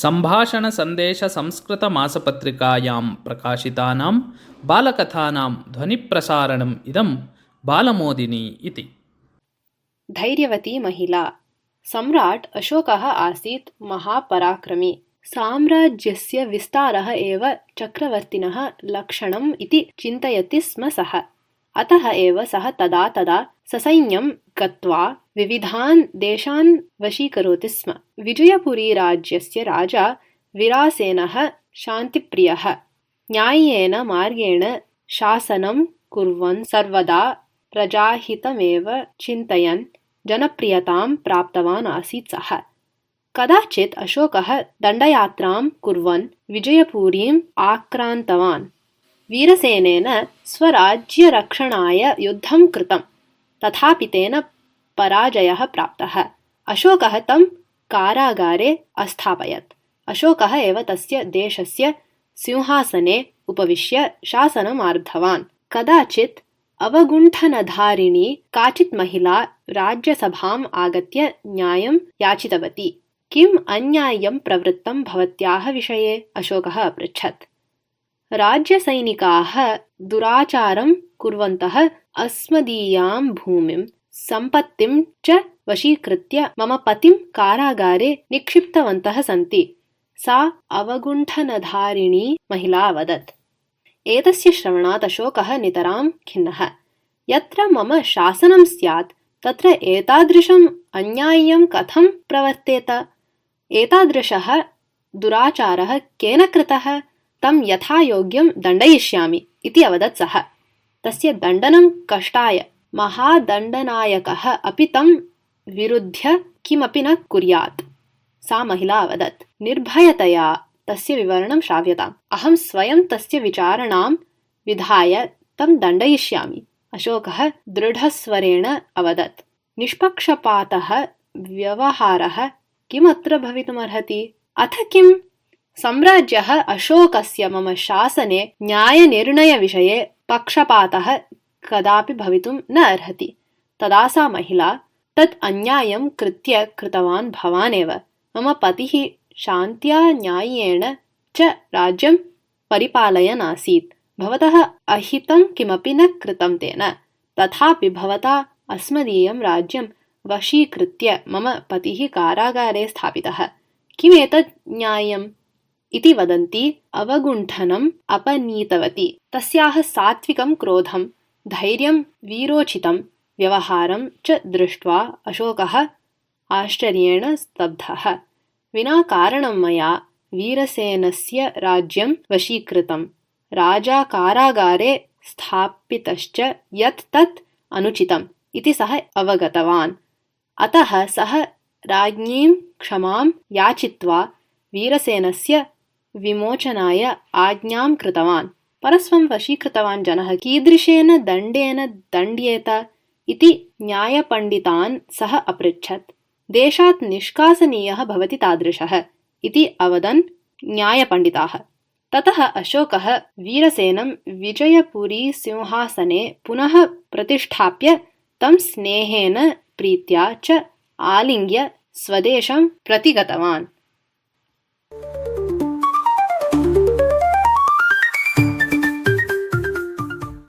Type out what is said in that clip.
सम्भाषणसन्देशसंस्कृतमासपत्रिकायां प्रकाशितानां बालकथानां ध्वनिप्रसारणम् इदं बालमोदिनी इति। धैर्यवती महिला। सम्राट् अशोकः आसीत् महापराक्रमी। साम्राज्यस्य विस्तारः एव चक्रवर्तिनः लक्षणम् इति चिन्तयति स्म सः। अतः एव सः तदा तदा ससैन्यं गत्वा विविधान् देशान् वशीकरोति स्म। विजयपुरीराज्यस्य राजा वीरासेनः शान्तिप्रियः। न्याय्येन मार्गेण शासनं कुर्वन् सर्वदा प्रजाहितमेव चिन्तयन् जनप्रियतां प्राप्तवान् आसीत् सः। कदाचित् अशोकः दण्डयात्रां कुर्वन् विजयपुरीम् आक्रान्तवान्। वीरसेनेन स्वराज्यरक्षणाय युद्धं कृतं, तथापि तेन पराजयः प्राप्तः। अशोकः तं कारागारे अस्थापयत्। अशोकः एव तस्य देशस्य सिंहासने उपविश्य शासनम् आरब्धवान्। कदाचित् अवगुण्ठनधारिणी काचित् महिला राज्यसभाम् आगत्य न्यायं याचितवती। किम् अन्याय्यं प्रवृत्तं भवत्याः विषये? अशोकः अपृच्छत्। राज्यसैनिकाः दुराचारं कुर्वन्तः अस्मदीयां भूमिं सम्पत्तिं च वशीकृत्य मम पतिं कारागारे निक्षिप्तवन्तः सन्ति, सा अवगुण्ठनधारिणी महिला अवदत्। एतस्य श्रवणात् अशोकः नितरां खिन्नः। यत्र मम शासनं स्यात् तत्र एतादृशम् अन्याय्यं कथं प्रवर्तेत? एतादृशः दुराचारः केन कृतः? तं यथायोग्यं दण्डयिष्यामि इति अवदत् सः। तस्य दण्डनं कष्टाय। महादण्डनायकः अपि तं विरुध्य किमपि न कुर्यात्, सा महिला अवदत्। निर्भयतया तस्य विवरणं श्राव्यताम्। अहं स्वयं तस्य विचारणां विधाय तं दण्डयिष्यामि, अशोकः दृढस्वरेण अवदत्। निष्पक्षपातः व्यवहारः किमत्र भवितुमर्हति? अथ किम्? सम्राज्यः अशोकस्य मम शासने न्यायनिर्णयविषये पक्षपातः कदापि भवितुं न अर्हति। तदा सा महिला, तत् अन्यायं कृतवान् भवानेव। मम पतिः शान्त्या न्याय्येन च राज्यं परिपालयन् आसीत्। भवतः अहितं किमपि न कृतं तेन, तथापि भवता अस्मदीयं राज्यं वशीकृत्य मम पतिः कारागारे स्थापितः। किमेतत् न्याय्यम् इति वदन्ती अवगुण्ठनम् अपनीतवती। तस्याः सात्विकं क्रोधं, धैर्यं, वीरोचितं व्यवहारं च दृष्ट्वा अशोकः आश्चर्येण स्तब्धः। विना कारणं मया वीरसेनस्य राज्यं वशीकृतं, राजा कारागारे स्थापितश्च यत् तत् अनुचितम् इति सः अवगतवान्। अतः सः राज्ञीं क्षमां याचित्वा वीरसेनस्य विमोचनाय आज्ञां कृतवान्। परस्वं वशीकृतवान् जनः कीदृशेन दण्डेन दण्ड्येत इति न्यायपण्डितान् सः अपृच्छत्। देशात् निष्कासनीयः भवति तादृशः इति अवदन् न्यायपण्डिताः। ततः अशोकः वीरसेनं विजयपुरीसिंहासने पुनः प्रतिष्ठाप्य तं स्नेहेन प्रीत्या च आलिङ्ग्य स्वदेशं प्रति गतवान्।